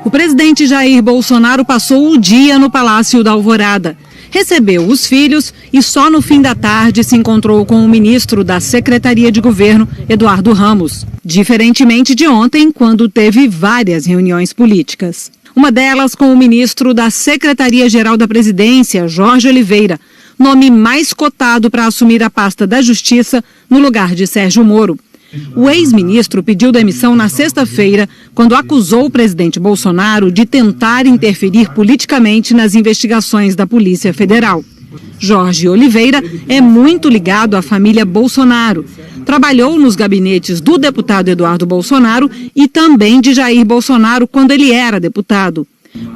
O presidente Jair Bolsonaro passou o dia no Palácio da Alvorada. Recebeu os filhos e só no fim da tarde se encontrou com o ministro da Secretaria de Governo, Eduardo Ramos. Diferentemente de ontem, quando teve várias reuniões políticas. Uma delas com o ministro da Secretaria-Geral da Presidência, Jorge Oliveira, nome mais cotado para assumir a pasta da Justiça no lugar de Sérgio Moro. O ex-ministro pediu demissão na sexta-feira, quando acusou o presidente Bolsonaro de tentar interferir politicamente nas investigações da Polícia Federal. Jorge Oliveira é muito ligado à família Bolsonaro. Trabalhou nos gabinetes do deputado Eduardo Bolsonaro e também de Jair Bolsonaro quando ele era deputado.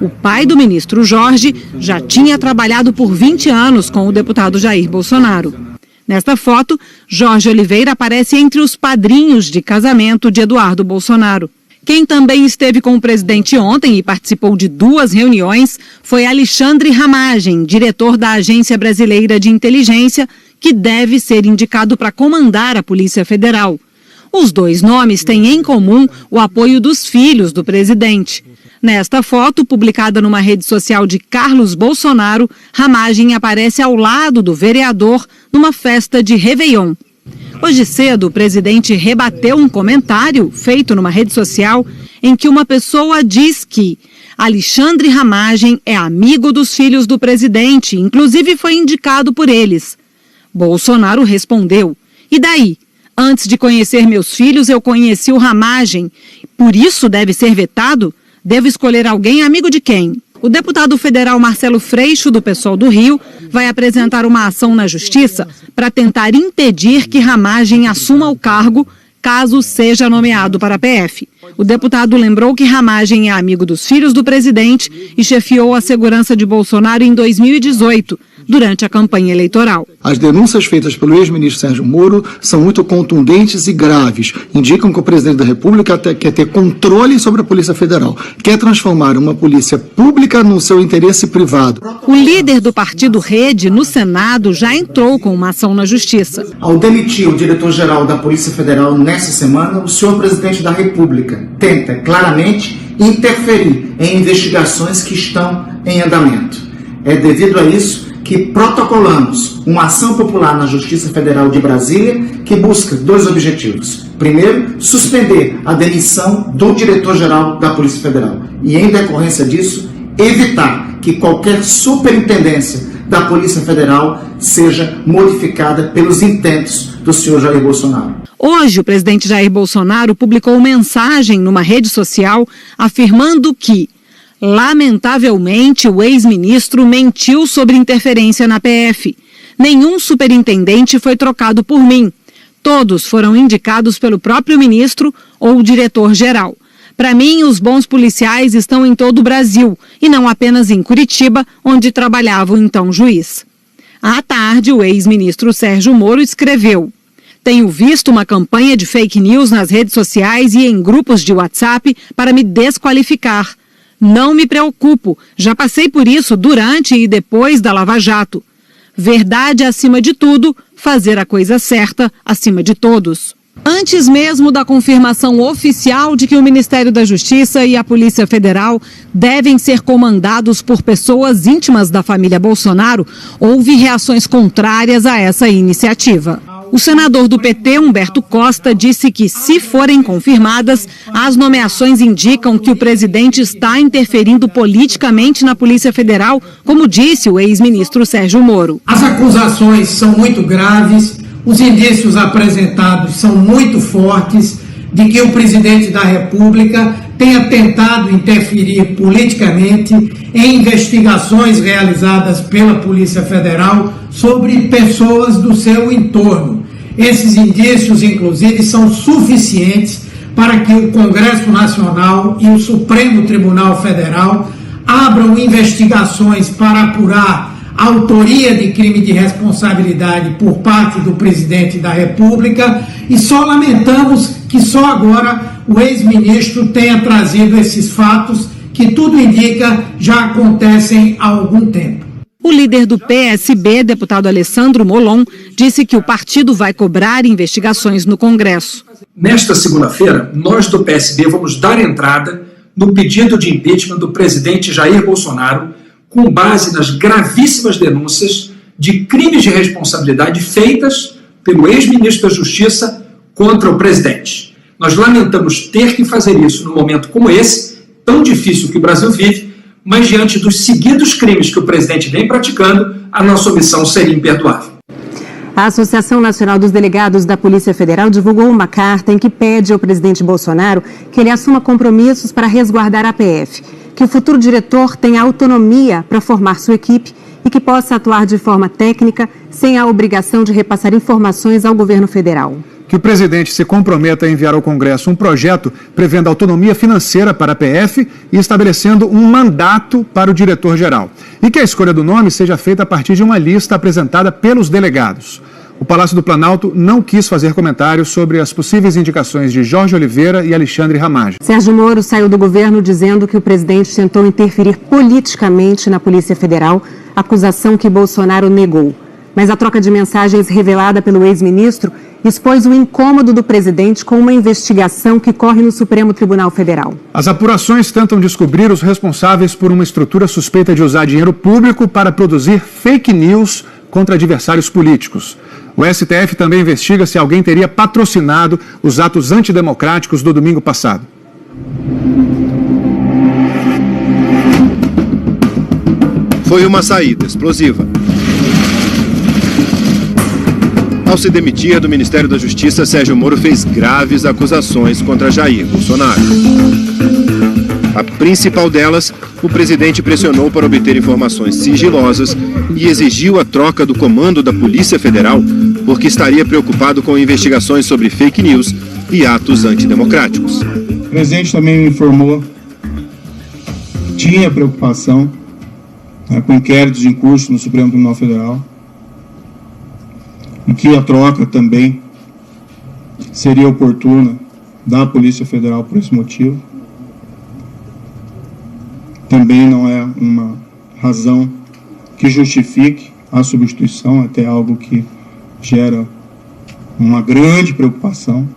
O pai do ministro Jorge já tinha trabalhado por 20 anos com o deputado Jair Bolsonaro. Nesta foto, Jorge Oliveira aparece entre os padrinhos de casamento de Eduardo Bolsonaro. Quem também esteve com o presidente ontem e participou de 2 reuniões foi Alexandre Ramagem, diretor da Agência Brasileira de Inteligência, que deve ser indicado para comandar a Polícia Federal. Os 2 nomes têm em comum o apoio dos filhos do presidente. Nesta foto, publicada numa rede social de Carlos Bolsonaro, Ramagem aparece ao lado do vereador numa festa de Réveillon. Hoje cedo, o presidente rebateu um comentário feito numa rede social em que uma pessoa diz que Alexandre Ramagem é amigo dos filhos do presidente, inclusive foi indicado por eles. Bolsonaro respondeu: "E daí? Antes de conhecer meus filhos, eu conheci o Ramagem. Por isso deve ser vetado? Devo escolher alguém amigo de quem?" O deputado federal Marcelo Freixo, do PSOL do Rio, vai apresentar uma ação na Justiça para tentar impedir que Ramagem assuma o cargo caso seja nomeado para a PF. O deputado lembrou que Ramagem é amigo dos filhos do presidente e chefiou a segurança de Bolsonaro em 2018, durante a campanha eleitoral. As denúncias feitas pelo ex-ministro Sérgio Moro são muito contundentes e graves. Indicam que o presidente da República quer ter controle sobre a Polícia Federal, quer transformar uma polícia pública no seu interesse privado. O líder do partido Rede, no Senado, já entrou com uma ação na Justiça. Ao demitir o diretor-geral da Polícia Federal nesta semana, o senhor presidente da República tenta claramente interferir em investigações que estão em andamento. É devido a isso que protocolamos uma ação popular na Justiça Federal de Brasília que busca 2 objetivos. Primeiro, suspender a demissão do diretor-geral da Polícia Federal e, em decorrência disso, evitar que qualquer superintendência da Polícia Federal seja modificada pelos intentos do senhor Jair Bolsonaro. Hoje, o presidente Jair Bolsonaro publicou mensagem numa rede social afirmando que, lamentavelmente, o ex-ministro mentiu sobre interferência na PF. Nenhum superintendente foi trocado por mim. Todos foram indicados pelo próprio ministro ou diretor-geral. Para mim, os bons policiais estão em todo o Brasil e não apenas em Curitiba, onde trabalhava o então juiz. À tarde, o ex-ministro Sérgio Moro escreveu: "Tenho visto uma campanha de fake news nas redes sociais e em grupos de WhatsApp para me desqualificar. Não me preocupo, já passei por isso durante e depois da Lava Jato. Verdade acima de tudo, fazer a coisa certa acima de todos." Antes mesmo da confirmação oficial de que o Ministério da Justiça e a Polícia Federal devem ser comandados por pessoas íntimas da família Bolsonaro, houve reações contrárias a essa iniciativa. O senador do PT, Humberto Costa, disse que, se forem confirmadas, as nomeações indicam que o presidente está interferindo politicamente na Polícia Federal, como disse o ex-ministro Sérgio Moro. As acusações são muito graves, os indícios apresentados são muito fortes de que o presidente da República tenha tentado interferir politicamente em investigações realizadas pela Polícia Federal sobre pessoas do seu entorno. Esses indícios, inclusive, são suficientes para que o Congresso Nacional e o Supremo Tribunal Federal abram investigações para apurar a autoria de crime de responsabilidade por parte do presidente da República, e só lamentamos que só agora o ex-ministro tenha trazido esses fatos que, tudo indica, já acontecem há algum tempo. O líder do PSB, deputado Alessandro Molon, disse que o partido vai cobrar investigações no Congresso. Nesta segunda-feira, nós do PSB vamos dar entrada no pedido de impeachment do presidente Jair Bolsonaro, com base nas gravíssimas denúncias de crimes de responsabilidade feitas pelo ex-ministro da Justiça contra o presidente. Nós lamentamos ter que fazer isso num momento como esse, tão difícil que o Brasil vive, mas diante dos seguidos crimes que o presidente vem praticando, a nossa omissão seria imperdoável. A Associação Nacional dos Delegados da Polícia Federal divulgou uma carta em que pede ao presidente Bolsonaro que ele assuma compromissos para resguardar a PF, que o futuro diretor tenha autonomia para formar sua equipe e que possa atuar de forma técnica, sem a obrigação de repassar informações ao governo federal. Que o presidente se comprometa a enviar ao Congresso um projeto prevendo autonomia financeira para a PF e estabelecendo um mandato para o diretor-geral. E que a escolha do nome seja feita a partir de uma lista apresentada pelos delegados. O Palácio do Planalto não quis fazer comentários sobre as possíveis indicações de Jorge Oliveira e Alexandre Ramagem. Sérgio Moro saiu do governo dizendo que o presidente tentou interferir politicamente na Polícia Federal, acusação que Bolsonaro negou. Mas a troca de mensagens revelada pelo ex-ministro expôs o incômodo do presidente com uma investigação que corre no Supremo Tribunal Federal. As apurações tentam descobrir os responsáveis por uma estrutura suspeita de usar dinheiro público para produzir fake news contra adversários políticos. O STF também investiga se alguém teria patrocinado os atos antidemocráticos do domingo passado. Foi uma saída explosiva. Ao se demitir do Ministério da Justiça, Sérgio Moro fez graves acusações contra Jair Bolsonaro. A principal delas, o presidente pressionou para obter informações sigilosas e exigiu a troca do comando da Polícia Federal porque estaria preocupado com investigações sobre fake news e atos antidemocráticos. O presidente também me informou que tinha preocupação com inquéritos em curso no Supremo Tribunal Federal e que a troca também seria oportuna da Polícia Federal por esse motivo. Também não é uma razão que justifique a substituição, até algo que gera uma grande preocupação.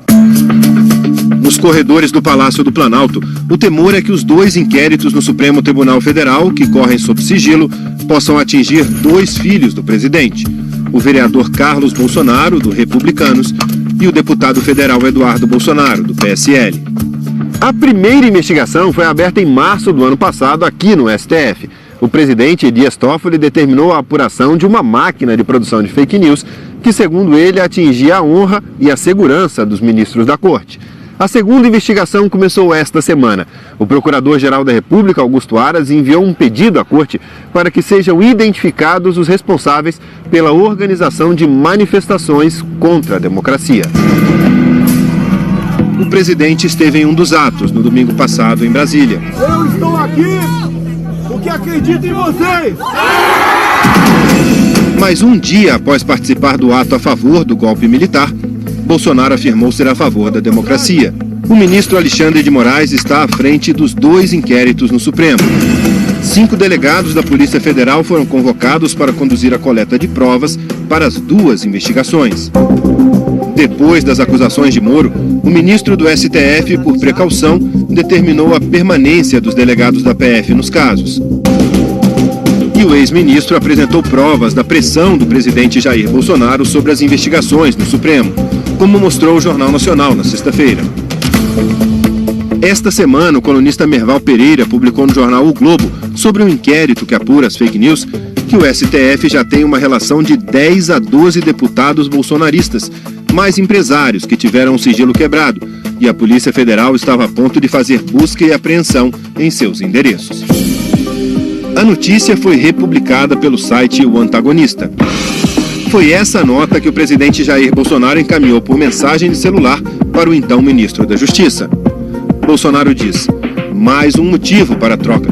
Nos corredores do Palácio do Planalto, o temor é que os dois inquéritos no Supremo Tribunal Federal, que correm sob sigilo, possam atingir dois filhos do presidente, o vereador Carlos Bolsonaro, do Republicanos, e o deputado federal Eduardo Bolsonaro, do PSL. A primeira investigação foi aberta em março do ano passado aqui no STF. O presidente Dias Toffoli determinou a apuração de uma máquina de produção de fake news que, segundo ele, atingia a honra e a segurança dos ministros da Corte. A segunda investigação começou esta semana. O Procurador-Geral da República, Augusto Aras, enviou um pedido à Corte para que sejam identificados os responsáveis pela organização de manifestações contra a democracia. O presidente esteve em um dos atos no domingo passado em Brasília. Eu estou aqui porque acredito em vocês! Mas um dia após participar do ato a favor do golpe militar, Bolsonaro afirmou ser a favor da democracia. O ministro Alexandre de Moraes está à frente dos dois inquéritos no Supremo. 5 delegados da Polícia Federal foram convocados para conduzir a coleta de provas para as duas investigações. Depois das acusações de Moro, o ministro do STF, por precaução, determinou a permanência dos delegados da PF nos casos. E o ex-ministro apresentou provas da pressão do presidente Jair Bolsonaro sobre as investigações no Supremo, como mostrou o Jornal Nacional na sexta-feira. Esta semana, o colunista Merval Pereira publicou no jornal O Globo sobre um inquérito que apura as fake news que o STF já tem uma relação de 10 a 12 deputados bolsonaristas, mais empresários que tiveram o sigilo quebrado, e a Polícia Federal estava a ponto de fazer busca e apreensão em seus endereços. A notícia foi republicada pelo site O Antagonista. Foi essa nota que o presidente Jair Bolsonaro encaminhou por mensagem de celular para o então ministro da Justiça. Bolsonaro diz: mais um motivo para a troca.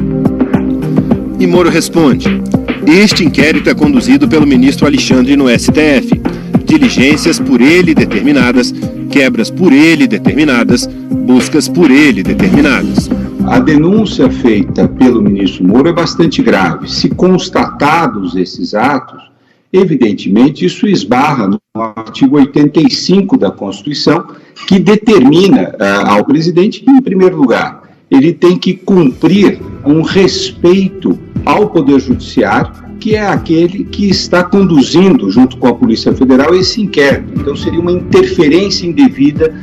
E Moro responde: este inquérito é conduzido pelo ministro Alexandre no STF. Diligências por ele determinadas, quebras por ele determinadas, buscas por ele determinadas. A denúncia feita pelo ministro Moro é bastante grave. Se constatados esses atos, evidentemente isso esbarra no artigo 85 da Constituição, que determina ao presidente que, em primeiro lugar, ele tem que cumprir um respeito ao Poder Judiciário, que é aquele que está conduzindo, junto com a Polícia Federal, esse inquérito. Então, seria uma interferência indevida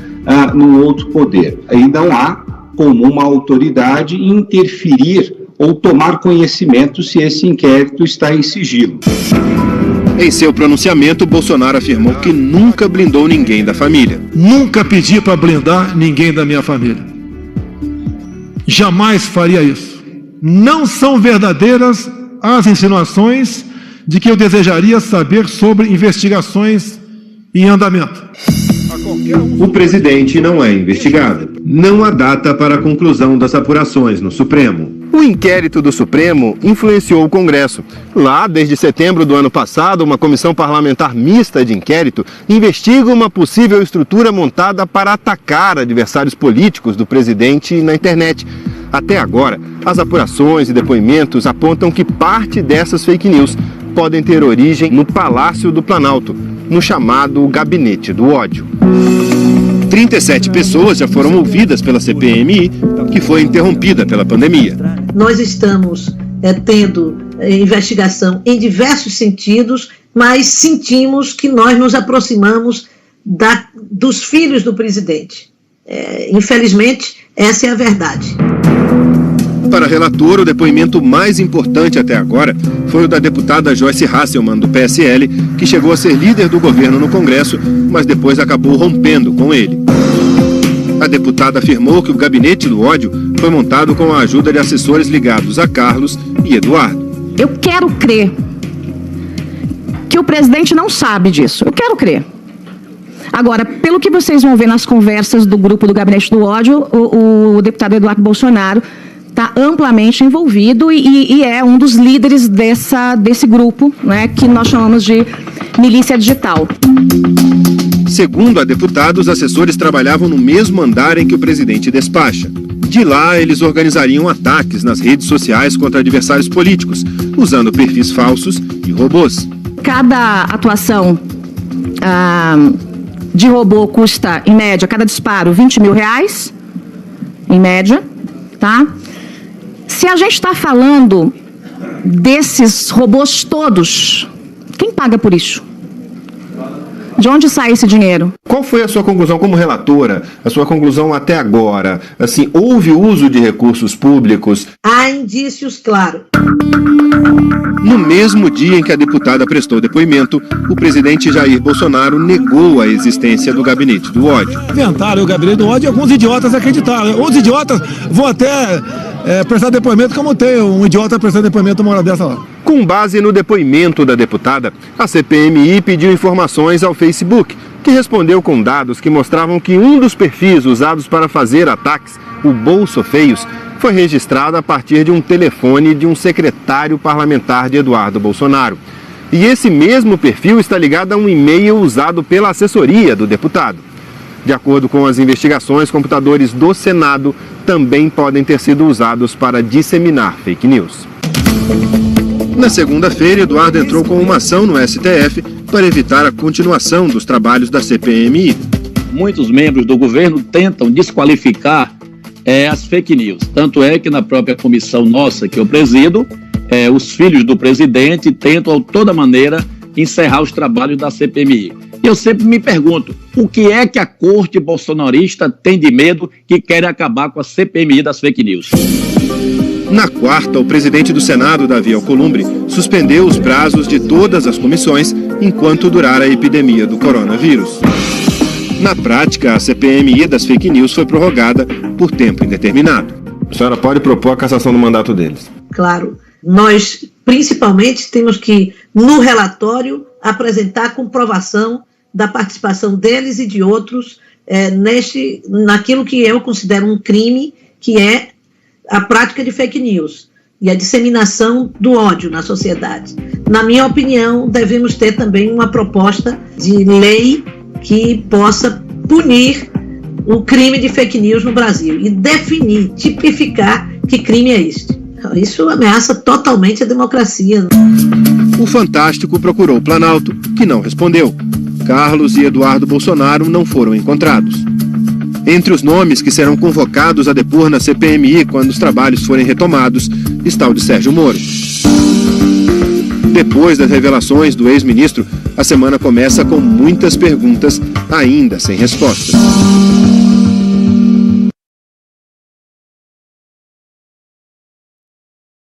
no outro poder. Aí não há como uma autoridade interferir ou tomar conhecimento se esse inquérito está em sigilo. Em seu pronunciamento, Bolsonaro afirmou que nunca blindou ninguém da família. Nunca pedi para blindar ninguém da minha família. Jamais faria isso. Não são verdadeiras as insinuações de que eu desejaria saber sobre investigações em andamento. O presidente não é investigado. Não há data para a conclusão das apurações no Supremo. O inquérito do Supremo influenciou o Congresso. Lá, desde setembro do ano passado, uma comissão parlamentar mista de inquérito investiga uma possível estrutura montada para atacar adversários políticos do presidente na internet. Até agora, as apurações e depoimentos apontam que parte dessas fake news podem ter origem no Palácio do Planalto, no chamado Gabinete do Ódio. 37 pessoas já foram ouvidas pela CPMI, que foi interrompida pela pandemia. Nós estamos tendo investigação em diversos sentidos, mas sentimos que nós nos aproximamos dos filhos do presidente. Infelizmente, essa é a verdade. Para a relatora, o depoimento mais importante até agora foi o da deputada Joyce Hasselmann, do PSL, que chegou a ser líder do governo no Congresso, mas depois acabou rompendo com ele. A deputada afirmou que o Gabinete do Ódio foi montado com a ajuda de assessores ligados a Carlos e Eduardo. Eu quero crer que o presidente não sabe disso. Eu quero crer. Agora, pelo que vocês vão ver nas conversas do grupo do Gabinete do Ódio, o deputado Eduardo Bolsonaro está amplamente envolvido e é um dos líderes desse grupo, né, que nós chamamos de milícia digital. Segundo a deputada, os assessores trabalhavam no mesmo andar em que o presidente despacha. De lá, eles organizariam ataques nas redes sociais contra adversários políticos, usando perfis falsos e robôs. Cada atuação de robô custa, em média, cada disparo, R$20 mil, em média, tá? Se a gente está falando desses robôs todos, quem paga por isso? De onde sai esse dinheiro? Qual foi a sua conclusão como relatora? A sua conclusão até agora? Assim, houve uso de recursos públicos? Há indícios, claro. No mesmo dia em que a deputada prestou depoimento, o presidente Jair Bolsonaro negou a existência do Gabinete do Ódio. Inventaram o Gabinete do Ódio e alguns idiotas acreditaram. Outros idiotas vão até prestar depoimento, como tem um idiota prestando depoimento uma hora dessa lá. Com base no depoimento da deputada, a CPMI pediu informações ao Facebook, que respondeu com dados que mostravam que um dos perfis usados para fazer ataques, o Bolso Feios, foi registrado a partir de um telefone de um secretário parlamentar de Eduardo Bolsonaro. E esse mesmo perfil está ligado a um e-mail usado pela assessoria do deputado. De acordo com as investigações, computadores do Senado também podem ter sido usados para disseminar fake news. Na segunda-feira, Eduardo entrou com uma ação no STF para evitar a continuação dos trabalhos da CPMI. Muitos membros do governo tentam desqualificar as fake news. Tanto é que na própria comissão nossa, que eu presido, os filhos do presidente tentam, de toda maneira, encerrar os trabalhos da CPMI. Eu sempre me pergunto, o que é que a corte bolsonarista tem de medo que quer acabar com a CPMI das fake news? Na quarta, o presidente do Senado, Davi Alcolumbre, suspendeu os prazos de todas as comissões enquanto durar a epidemia do coronavírus. Na prática, a CPMI das fake news foi prorrogada por tempo indeterminado. A senhora pode propor a cassação do mandato deles? Claro. Nós, principalmente, temos que, no relatório, apresentar a comprovação da participação deles e de outros naquilo que eu considero um crime, que é a prática de fake news e a disseminação do ódio na sociedade. Na minha opinião, devemos ter também uma proposta de lei que possa punir o crime de fake news no Brasil e definir, tipificar que crime é este. Isso ameaça totalmente a democracia. O Fantástico procurou o Planalto, que não respondeu. Carlos e Eduardo Bolsonaro não foram encontrados. Entre os nomes que serão convocados a depor na CPMI quando os trabalhos forem retomados, está o de Sérgio Moro. Depois das revelações do ex-ministro, a semana começa com muitas perguntas ainda sem respostas.